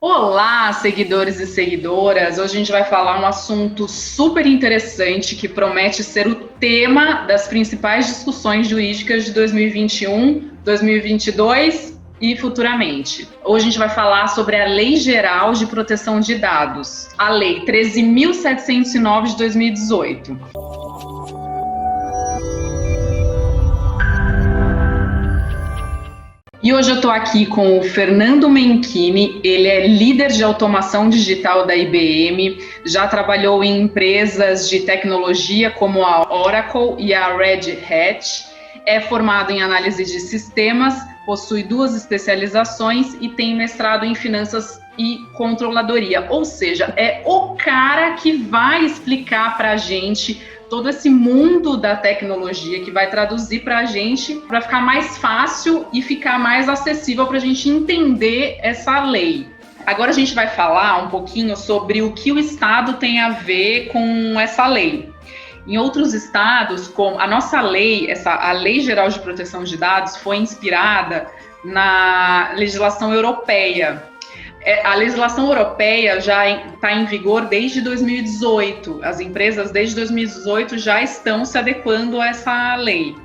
Olá, seguidores e seguidoras! Hoje a gente vai falar um assunto super interessante que promete ser o tema das principais discussões jurídicas de 2021, 2022 e futuramente. Hoje a gente vai falar sobre a Lei Geral de Proteção de Dados, a Lei 13.709 de 2018. E hoje eu estou aqui com o Fernando Menchini, ele é líder de automação digital da IBM, já trabalhou em empresas de tecnologia como a Oracle e a Red Hat, é formado em análise de sistemas, possui 2 especializações e tem mestrado em finanças e controladoria, ou seja, é o cara que vai explicar para a gente todo esse mundo da tecnologia, que vai traduzir para a gente, para ficar mais fácil e ficar mais acessível para a gente entender essa lei. Agora a gente vai falar um pouquinho sobre o que o Estado tem a ver com essa lei. Em outros estados, como a nossa lei, a Lei Geral de Proteção de Dados, foi inspirada na legislação europeia. A legislação europeia já está em vigor desde 2018. As empresas, desde 2018, já estão se adequando a essa lei.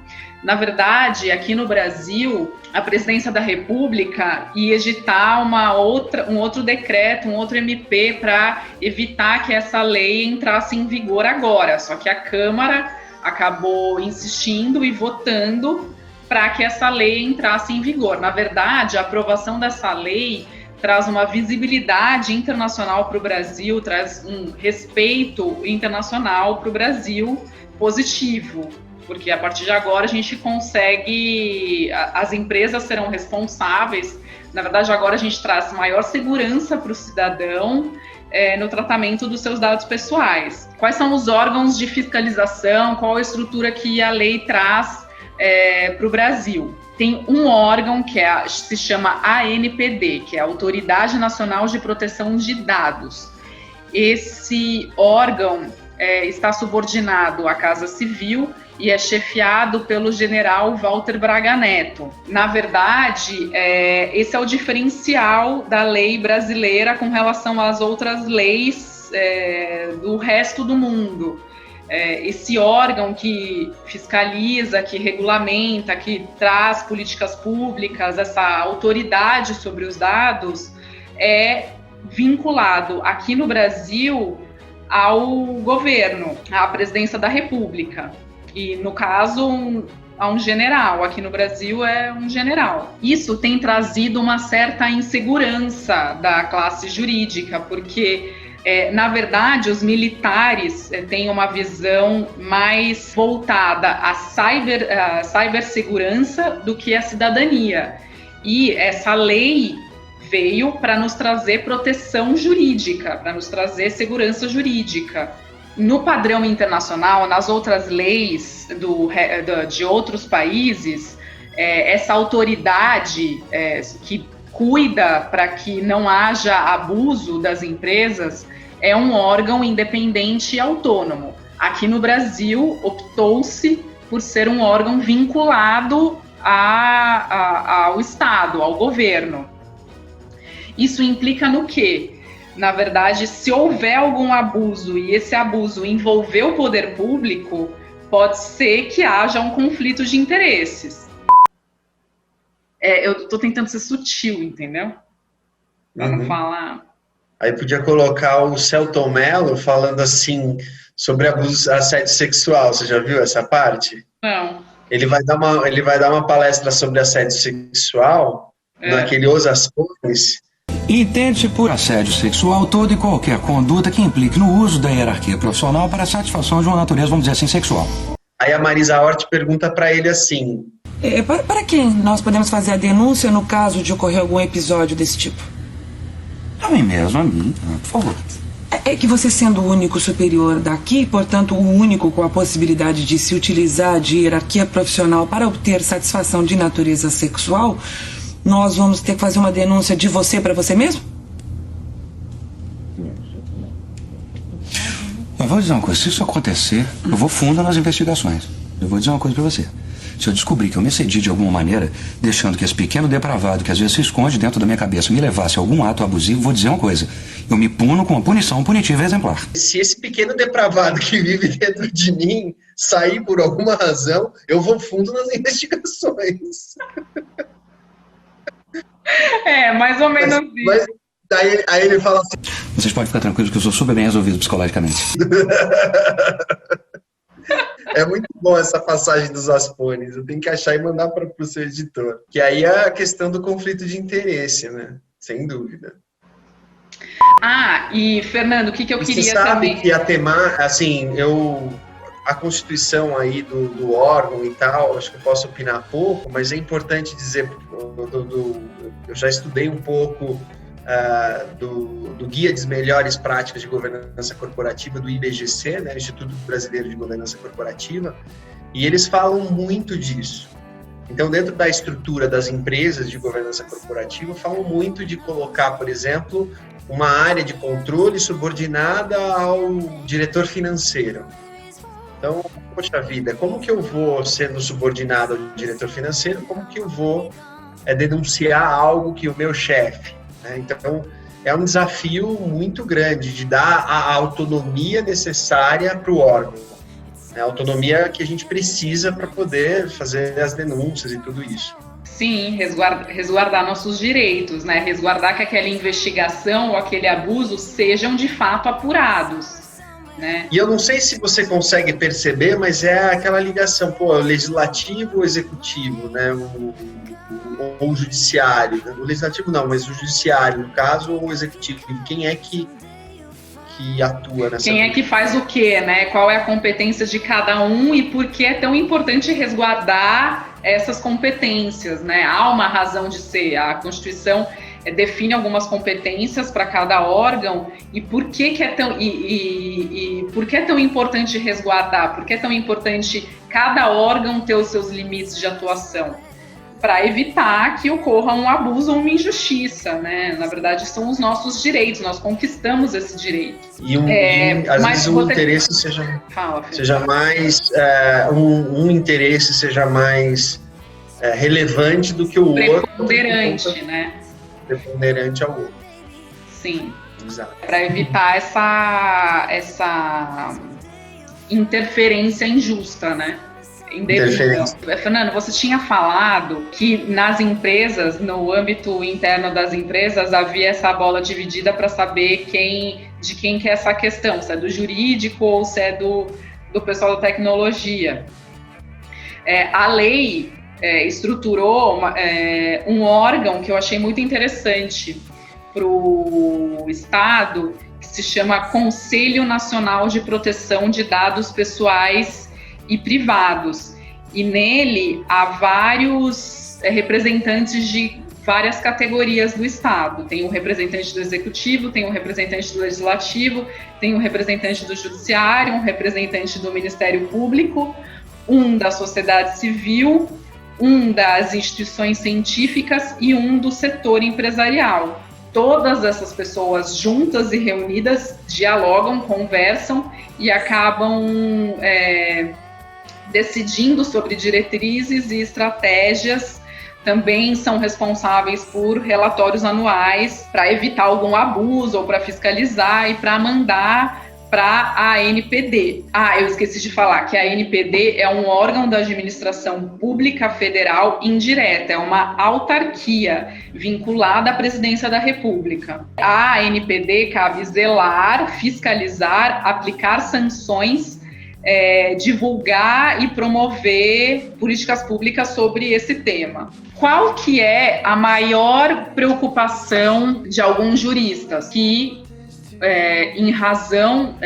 Na verdade, aqui no Brasil, a Presidência da República ia editar um outro decreto, um outro MP, para evitar que essa lei entrasse em vigor agora. Só que a Câmara acabou insistindo e votando para que essa lei entrasse em vigor. Na verdade, a aprovação dessa lei traz uma visibilidade internacional para o Brasil, traz um respeito internacional para o Brasil positivo, porque a partir de agora a gente consegue, as empresas serão responsáveis, na verdade agora a gente traz maior segurança para o cidadão no tratamento dos seus dados pessoais. Quais são os órgãos de fiscalização, qual a estrutura que a lei traz para o Brasil? Tem um órgão que se chama ANPD, que é a Autoridade Nacional de Proteção de Dados. Esse órgão está subordinado à Casa Civil e é chefiado pelo general Walter Braga Neto. Na verdade, esse é o diferencial da lei brasileira com relação às outras leis do resto do mundo. Esse órgão que fiscaliza, que regulamenta, que traz políticas públicas, essa autoridade sobre os dados, é vinculado aqui no Brasil ao governo, à Presidência da República. E, no caso, a um general. Aqui no Brasil é um general. Isso tem trazido uma certa insegurança da classe jurídica, porque na verdade, os militares têm uma visão mais voltada à cibersegurança do que à cidadania. E essa lei veio para nos trazer proteção jurídica, para nos trazer segurança jurídica. No padrão internacional, nas outras leis de outros países, essa autoridade que cuida para que não haja abuso das empresas, é um órgão independente e autônomo. Aqui no Brasil, optou-se por ser um órgão vinculado ao Estado, ao governo. Isso implica no quê? Na verdade, se houver algum abuso e esse abuso envolver o poder público, pode ser que haja um conflito de interesses. Eu estou tentando ser sutil, entendeu? Para não falar. Aí podia colocar o Celton Mello falando assim sobre assédio sexual. Você já viu essa parte? Não. Ele vai dar uma palestra sobre assédio sexual naquele Os Ascões. Entende-se por assédio sexual toda e qualquer conduta que implique no uso da hierarquia profissional para a satisfação de uma natureza, vamos dizer assim, sexual. Aí a Marisa Hort pergunta para ele assim: para quem nós podemos fazer a denúncia no caso de ocorrer algum episódio desse tipo? A mim mesmo, a mim, por favor. É que você sendo o único superior daqui, portanto o único com a possibilidade de se utilizar de hierarquia profissional para obter satisfação de natureza sexual, nós vamos ter que fazer uma denúncia de você para você mesmo? Eu vou dizer uma coisa, se isso acontecer, eu vou fundo nas investigações. Eu vou dizer uma coisa para você. Se eu descobrir que eu me excedi de alguma maneira, deixando que esse pequeno depravado que às vezes se esconde dentro da minha cabeça me levasse a algum ato abusivo, vou dizer uma coisa: eu me puno com uma punição punitiva exemplar. Se esse pequeno depravado que vive dentro de mim sair por alguma razão, eu vou fundo nas investigações. Mais ou menos isso. Mas aí ele fala assim... Vocês podem ficar tranquilos que eu sou super bem resolvido psicologicamente. É muito bom essa passagem dos Aspones. Eu tenho que achar e mandar para o seu editor. Que aí é a questão do conflito de interesse, né? Sem dúvida. E Fernando, o que eu queria você sabe também... que a assim, a constituição aí do órgão e tal, acho que eu posso opinar pouco, mas é importante dizer, eu já estudei um pouco do Guia das Melhores Práticas de Governança Corporativa do IBGC, né, Instituto Brasileiro de Governança Corporativa, e eles falam muito disso. Então, dentro da estrutura das empresas de governança corporativa, falam muito de colocar, por exemplo, uma área de controle subordinada ao diretor financeiro. Então, poxa vida, como que eu vou, sendo subordinado ao diretor financeiro, como que eu vou denunciar algo que o meu chefe, né? Então, é um desafio muito grande de dar a autonomia necessária para o órgão, né? A autonomia que a gente precisa para poder fazer as denúncias e tudo isso. Sim, resguardar nossos direitos, né? Resguardar que aquela investigação ou aquele abuso sejam de fato apurados. Né? E eu não sei se você consegue perceber, mas é aquela ligação, o legislativo ou o executivo, né? Ou o judiciário. O legislativo não, mas o judiciário, no caso, ou o executivo. Quem é que atua nessa... Quem é que faz o quê, né? Qual é a competência de cada um e por que é tão importante resguardar essas competências, né? Há uma razão de ser. A Constituição define algumas competências para cada órgão e por que é tão por que é tão importante resguardar, por que é tão importante cada órgão ter os seus limites de atuação, para evitar que ocorra um abuso ou uma injustiça, né? Na verdade, são os nossos direitos, nós conquistamos esse direito. E às vezes um interesse seja mais um interesse seja mais relevante do que o outro. Preponderante, né? Preponderante ao outro. Sim. Exato. Para evitar essa interferência injusta, né? Fernando, você tinha falado que nas empresas, no âmbito interno das empresas, havia essa bola dividida para saber de quem que é essa questão, se é do jurídico ou se é do pessoal da tecnologia. A lei estruturou um órgão que eu achei muito interessante para o Estado, que se chama Conselho Nacional de Proteção de Dados Pessoais e Privados. E nele há vários representantes de várias categorias do Estado. Tem o representante do Executivo, tem o representante do Legislativo, tem o representante do Judiciário, um representante do Ministério Público, um da sociedade civil, um das instituições científicas e um do setor empresarial. Todas essas pessoas juntas e reunidas dialogam, conversam e acabam decidindo sobre diretrizes e estratégias. Também são responsáveis por relatórios anuais para evitar algum abuso ou para fiscalizar e para mandar para a ANPD. Eu esqueci de falar que a ANPD é um órgão da administração pública federal indireta, é uma autarquia vinculada à presidência da República. A ANPD cabe zelar, fiscalizar, aplicar sanções, divulgar e promover políticas públicas sobre esse tema. Qual que é a maior preocupação de alguns juristas que em razão,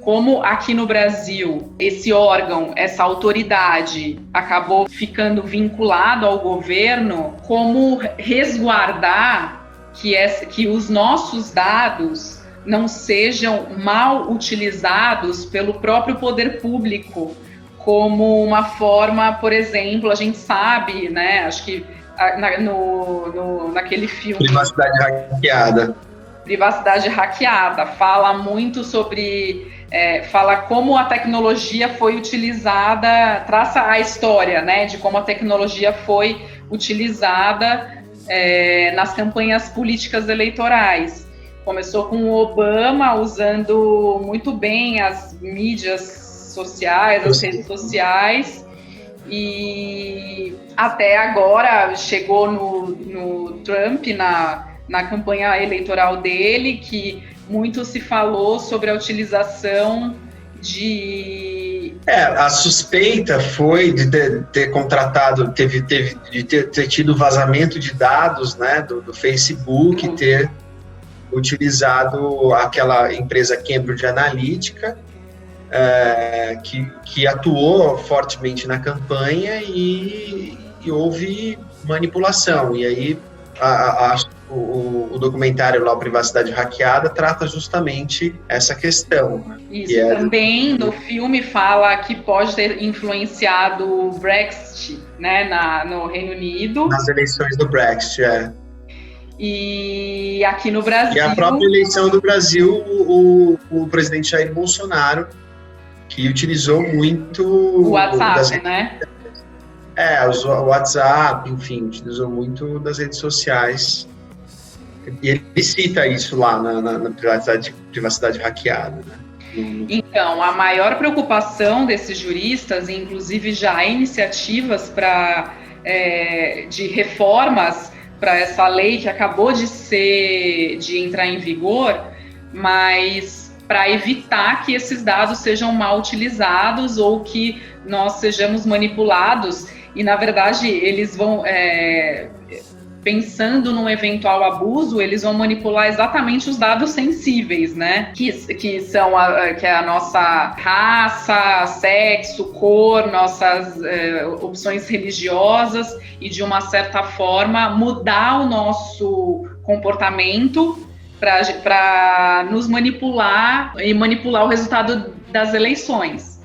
como aqui no Brasil, esse órgão, essa autoridade acabou ficando vinculado ao governo, como resguardar que os nossos dados não sejam mal utilizados pelo próprio poder público, como uma forma, por exemplo, a gente sabe, né, acho que naquele filme... Privacidade hackeada, fala muito sobre fala como a tecnologia foi utilizada, traça a história, né, de como a tecnologia foi utilizada nas campanhas políticas eleitorais. Começou com o Obama usando muito bem as mídias sociais, as redes sociais, e até agora chegou no Trump, na campanha eleitoral dele, que muito se falou sobre a utilização de... A suspeita foi de ter contratado, de ter tido vazamento de dados, né, do Facebook, ter utilizado aquela empresa Cambridge Analytica, que atuou fortemente na campanha e houve manipulação. E aí o documentário lá, Privacidade Hackeada, trata justamente essa questão. Isso, também no filme fala que pode ter influenciado o Brexit, né, no Reino Unido. Nas eleições do Brexit, E aqui no Brasil... E a própria eleição do Brasil, o presidente Jair Bolsonaro, que utilizou muito... O WhatsApp, né? O WhatsApp, enfim, utilizou muito das redes sociais. E ele cita isso lá na privacidade hackeada, né? Então, a maior preocupação desses juristas, inclusive já há iniciativas de reformas para essa lei que acabou de entrar em vigor, mas para evitar que esses dados sejam mal utilizados ou que nós sejamos manipulados. E, na verdade, eles vão, pensando num eventual abuso, eles vão manipular exatamente os dados sensíveis, né? Que são que é a nossa raça, sexo, cor, nossas opções religiosas, e, de uma certa forma, mudar o nosso comportamento para nos manipular e manipular o resultado das eleições.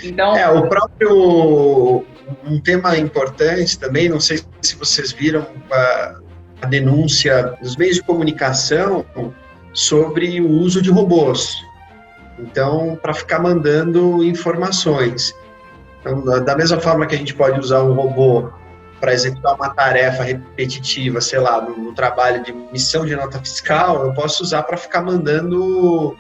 Então, o próprio... Um tema importante também, não sei se vocês viram a denúncia dos meios de comunicação sobre o uso de robôs. Então, para ficar mandando informações. Então, da mesma forma que a gente pode usar um robô para executar uma tarefa repetitiva, sei lá, no trabalho de emissão de nota fiscal, eu posso usar para ficar mandando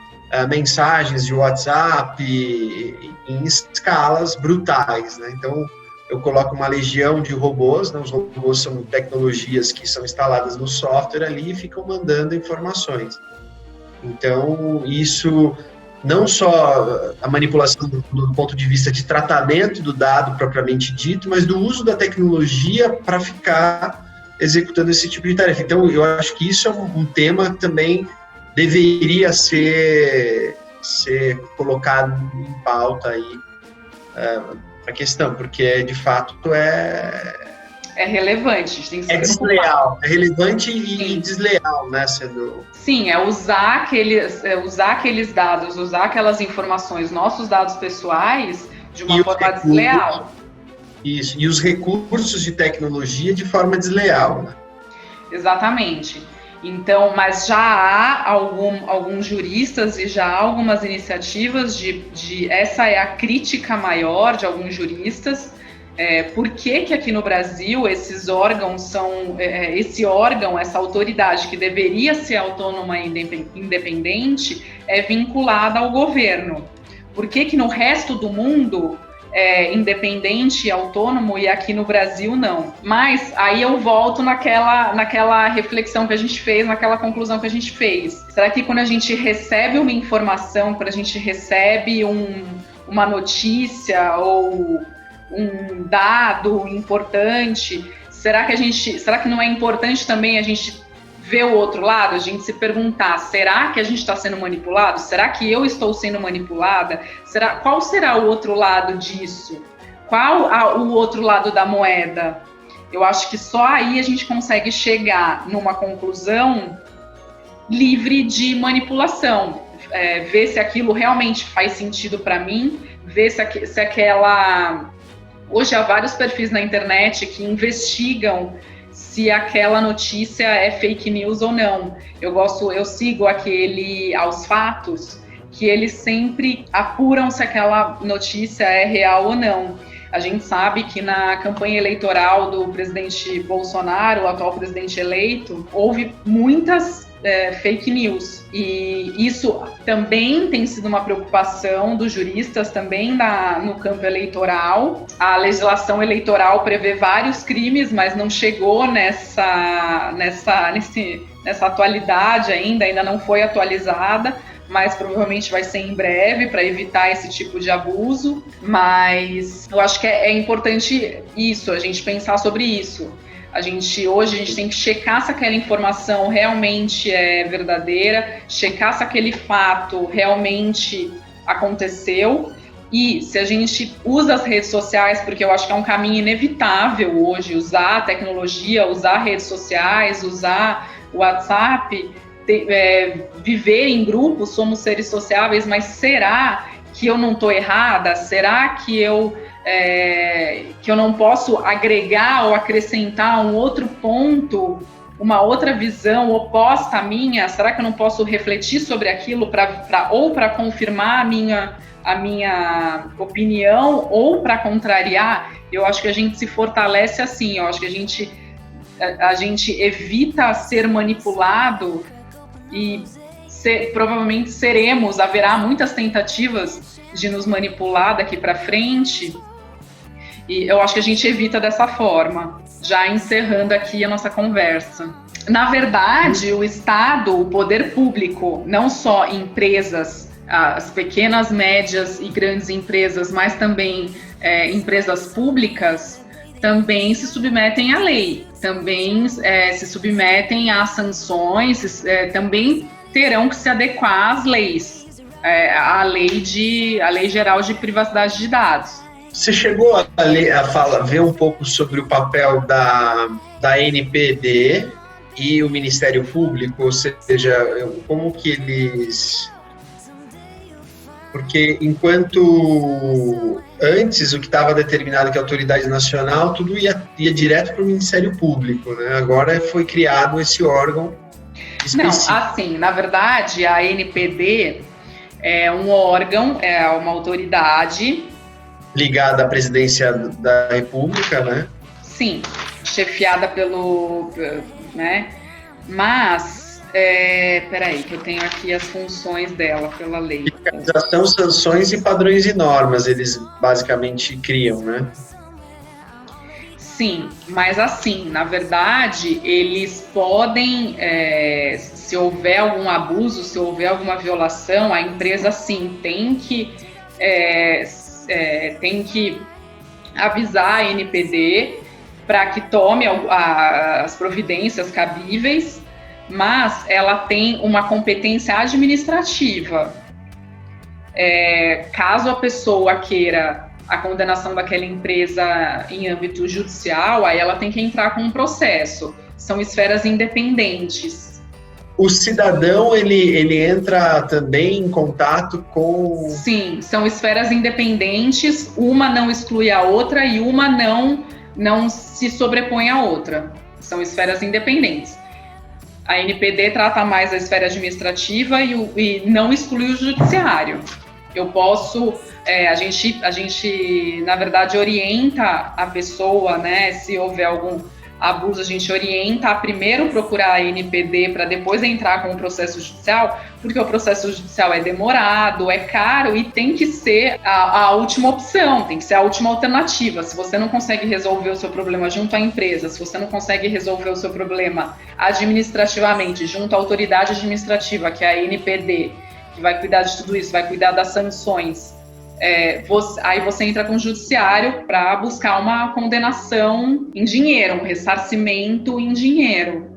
mensagens de WhatsApp em escalas brutais, né? Então, eu coloco uma legião de robôs, né? Os robôs são tecnologias que são instaladas no software ali e ficam mandando informações. Então, isso não só a manipulação do ponto de vista de tratamento do dado propriamente dito, mas do uso da tecnologia para ficar executando esse tipo de tarefa. Então, eu acho que isso é um tema que também deveria ser colocado em pauta aí, a questão, porque de fato é relevante, tem que ser desleal, é relevante e desleal, né? Sim, usar aqueles dados, usar aquelas informações, nossos dados pessoais, de uma forma desleal. Isso, e os recursos de tecnologia de forma desleal, né? Exatamente. Então, mas já há alguns juristas e já há algumas iniciativas essa é a crítica maior de alguns juristas. Por que aqui no Brasil esses órgãos são, essa autoridade que deveria ser autônoma e independente é vinculada ao governo? Por que no resto do mundo independente e autônomo e aqui no Brasil não? Mas aí eu volto naquela reflexão que a gente fez, naquela conclusão que a gente fez. Será que quando a gente recebe uma informação, quando a gente recebe uma notícia ou um dado importante, será que não é importante também a gente ver o outro lado, a gente se perguntar, será que a gente está sendo manipulado? Será que eu estou sendo manipulada? Qual será o outro lado disso? Qual o outro lado da moeda? Eu acho que só aí a gente consegue chegar numa conclusão livre de manipulação. Ver se aquilo realmente faz sentido para mim, ver se aquela... Hoje há vários perfis na internet que investigam se aquela notícia é fake news ou não. Eu sigo aquele Aos Fatos, que eles sempre apuram se aquela notícia é real ou não. A gente sabe que na campanha eleitoral do presidente Bolsonaro, o atual presidente eleito, houve muitas fake news. E isso também tem sido uma preocupação dos juristas, também no campo eleitoral. A legislação eleitoral prevê vários crimes, mas não chegou nessa atualidade ainda não foi atualizada, mas provavelmente vai ser em breve para evitar esse tipo de abuso. Mas eu acho que é importante isso, a gente pensar sobre isso. Hoje a gente tem que checar se aquela informação realmente é verdadeira, checar se aquele fato realmente aconteceu. E se a gente usa as redes sociais, porque eu acho que é um caminho inevitável hoje, usar a tecnologia, usar redes sociais, usar o WhatsApp, viver em grupos, somos seres sociáveis, mas será que eu não estou errada? Será que eu não posso agregar ou acrescentar um outro ponto, uma outra visão oposta à minha? Será que eu não posso refletir sobre aquilo para confirmar a minha opinião ou para contrariar? Eu acho que a gente se fortalece assim, eu acho que a gente evita ser manipulado e provavelmente haverá muitas tentativas de nos manipular daqui para frente, e eu acho que a gente evita dessa forma, já encerrando aqui a nossa conversa. Na verdade, o Estado, o poder público, não só empresas, as pequenas, médias e grandes empresas, mas também empresas públicas, também se submetem à lei, também se submetem a sanções, também terão que se adequar às leis, à lei geral de privacidade de dados. Você chegou a ver um pouco sobre o papel da NPD e o Ministério Público, ou seja, como que eles... Porque enquanto antes o que estava determinado que a autoridade nacional, tudo ia direto para o Ministério Público, né? Agora foi criado esse órgão específico. Não, assim, na verdade, a NPD é um órgão, é uma autoridade... ligada à presidência da República, né? Sim, chefiada né? Mas... peraí, que eu tenho aqui as funções dela pela lei. Fiscalização, sanções e padrões e normas, eles basicamente criam, né? Sim, mas assim, na verdade, eles podem, se houver algum abuso, se houver alguma violação, a empresa sim tem que avisar a NPD para que tome as providências cabíveis, mas ela tem uma competência administrativa. Caso a pessoa queira a condenação daquela empresa em âmbito judicial, aí ela tem que entrar com um processo. São esferas independentes. O cidadão, ele entra também em contato com... Sim, são esferas independentes, uma não exclui a outra e uma não se sobrepõe à outra. São esferas independentes. A NPD trata mais a esfera administrativa e não exclui o judiciário. Eu posso... a gente, na verdade, orienta a pessoa, né? Se houver algum abuso, a gente orienta a primeiro procurar a NPD para depois entrar com o processo judicial, porque o processo judicial é demorado, é caro e tem que ser a última opção, tem que ser a última alternativa. Se você não consegue resolver o seu problema junto à empresa, se você não consegue resolver o seu problema administrativamente junto à autoridade administrativa, que é a NPD, que vai cuidar de tudo isso, vai cuidar das sanções, aí você entra com o judiciário para buscar uma condenação em dinheiro, um ressarcimento em dinheiro.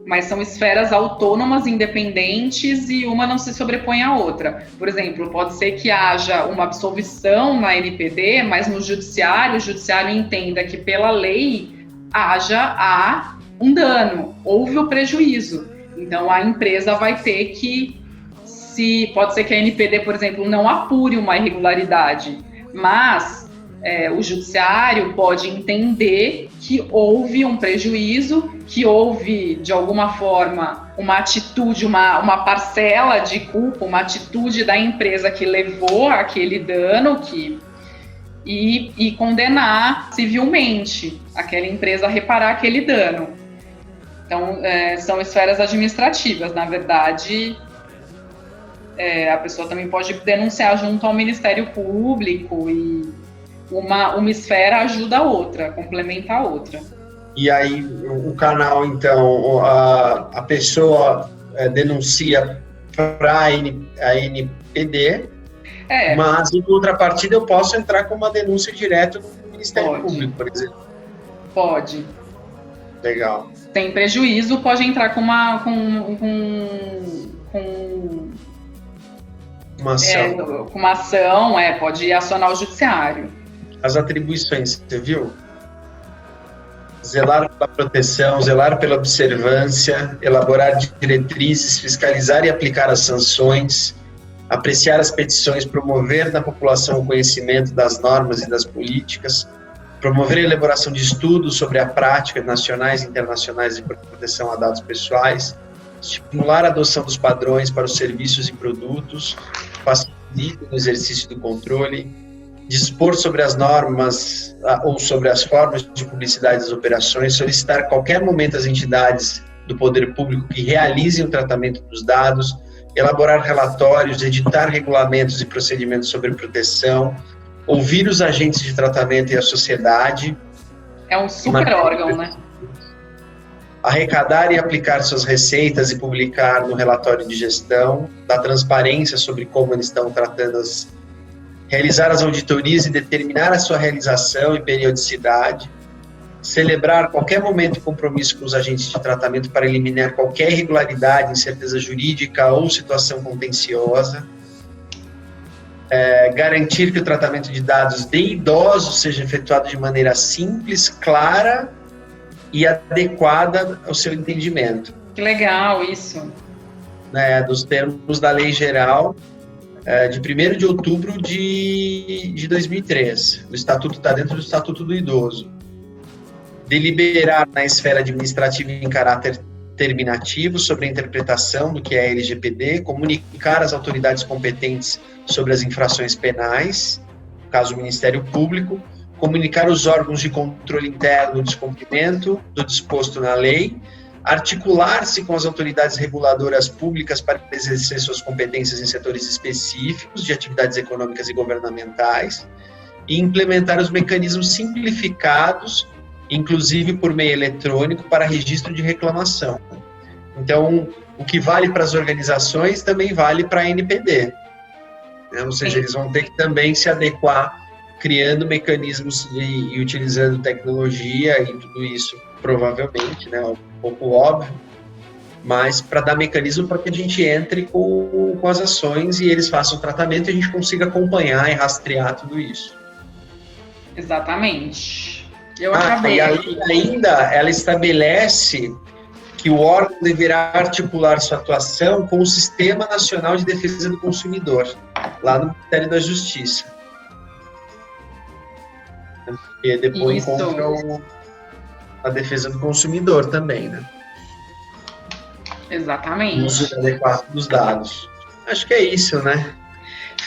Mas são esferas autônomas, independentes, e uma não se sobrepõe à outra. Por exemplo, pode ser que haja uma absolvição na NPD, mas no judiciário, o judiciário entenda que pela lei há um dano, houve o prejuízo. Então a empresa vai ter que... Pode ser que a NPD, por exemplo, não apure uma irregularidade, mas o judiciário pode entender que houve um prejuízo, que houve, de alguma forma, uma atitude, uma parcela de culpa, uma atitude da empresa que levou àquele dano, e condenar civilmente aquela empresa a reparar aquele dano. Então, são esferas administrativas. Na verdade, a pessoa também pode denunciar junto ao Ministério Público, e uma esfera ajuda a outra, complementa a outra. E aí, o canal, então, a pessoa denuncia para a NPD, mas, em contrapartida, eu posso entrar com uma denúncia direto no Ministério Público, por exemplo? Pode. Legal. Tem prejuízo, pode entrar com uma ação. Com uma ação, pode acionar o judiciário. As atribuições, você viu? Zelar pela proteção, zelar pela observância, elaborar diretrizes, fiscalizar e aplicar as sanções, apreciar as petições, promover na população o conhecimento das normas e das políticas, promover a elaboração de estudos sobre a prática nacionais e internacionais de proteção a dados pessoais, estimular a adoção dos padrões para os serviços e produtos, facilitar o exercício do controle, dispor sobre as normas ou sobre as formas de publicidade das operações, solicitar a qualquer momento às entidades do poder público que realizem o tratamento dos dados, elaborar relatórios, editar regulamentos e procedimentos sobre proteção, ouvir os agentes de tratamento e a sociedade. É um super órgão, né? Arrecadar e aplicar suas receitas e publicar no relatório de gestão, dar transparência sobre como eles estão tratando realizar as auditorias e determinar a sua realização e periodicidade, celebrar qualquer momento compromisso com os agentes de tratamento para eliminar qualquer irregularidade, incerteza jurídica ou situação contenciosa, garantir que o tratamento de dados de idosos seja efetuado de maneira simples, clara e adequada ao seu entendimento. Que legal isso! Dos termos da Lei Geral de 1º de outubro de 2003. O Estatuto está dentro do Estatuto do Idoso. Deliberar na esfera administrativa em caráter terminativo sobre a interpretação do que é a LGPD, comunicar às autoridades competentes sobre as infrações penais, no caso o Ministério Público, comunicar os órgãos de controle interno do descumprimento do disposto na lei, articular-se com as autoridades reguladoras públicas para exercer suas competências em setores específicos de atividades econômicas e governamentais e implementar os mecanismos simplificados, inclusive por meio eletrônico, para registro de reclamação. Então, o que vale para as organizações também vale para a NPD. Ou seja, eles vão ter que também se adequar, criando mecanismos e utilizando tecnologia e tudo isso, provavelmente, um pouco óbvio, mas para dar mecanismo para que a gente entre com as ações e eles façam o tratamento e a gente consiga acompanhar e rastrear tudo isso. Exatamente. Eu acabei. E ainda ela estabelece que o órgão deverá articular sua atuação com o Sistema Nacional de Defesa do Consumidor, lá no Ministério da Justiça. E depois encontra a defesa do consumidor também, né? Exatamente. O uso adequado dos dados. Acho que é isso, né?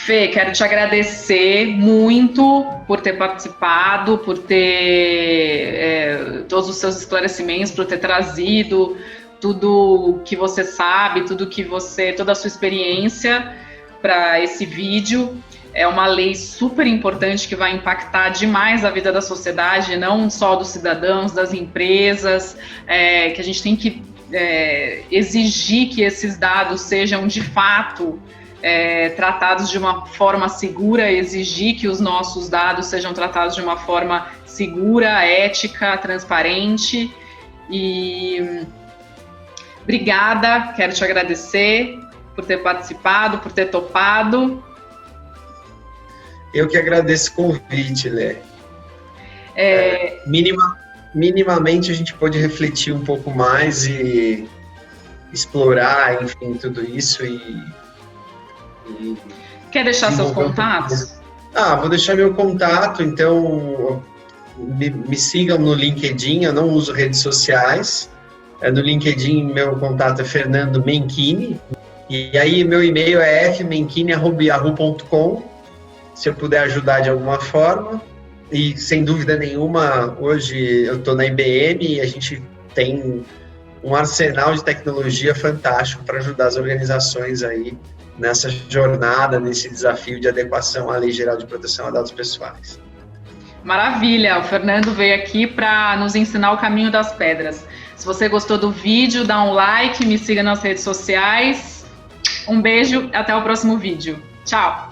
Fê, quero te agradecer muito por ter participado, por ter todos os seus esclarecimentos, por ter trazido tudo que você sabe, toda a sua experiência para esse vídeo. É uma lei super importante que vai impactar demais a vida da sociedade, não só dos cidadãos, das empresas, que a gente tem que exigir que esses dados sejam de fato tratados de uma forma segura, exigir que os nossos dados sejam tratados de uma forma segura, ética, transparente. E obrigada, quero te agradecer por ter participado, por ter topado. Eu que agradeço o convite, Lê. Minimamente a gente pode refletir um pouco mais e explorar, enfim, tudo isso e quer deixar seus contatos? Vou deixar meu contato, então me sigam no LinkedIn, eu não uso redes sociais. No LinkedIn, meu contato é Fernando Menchini, e aí meu e-mail é fmenchini@yahoo.com, se eu puder ajudar de alguma forma. E sem dúvida nenhuma, hoje eu estou na IBM e a gente tem um arsenal de tecnologia fantástico para ajudar as organizações aí nessa jornada, nesse desafio de adequação à Lei Geral de Proteção a Dados Pessoais. Maravilha! O Fernando veio aqui para nos ensinar o caminho das pedras. Se você gostou do vídeo, dá um like, me siga nas redes sociais. Um beijo, até o próximo vídeo. Tchau!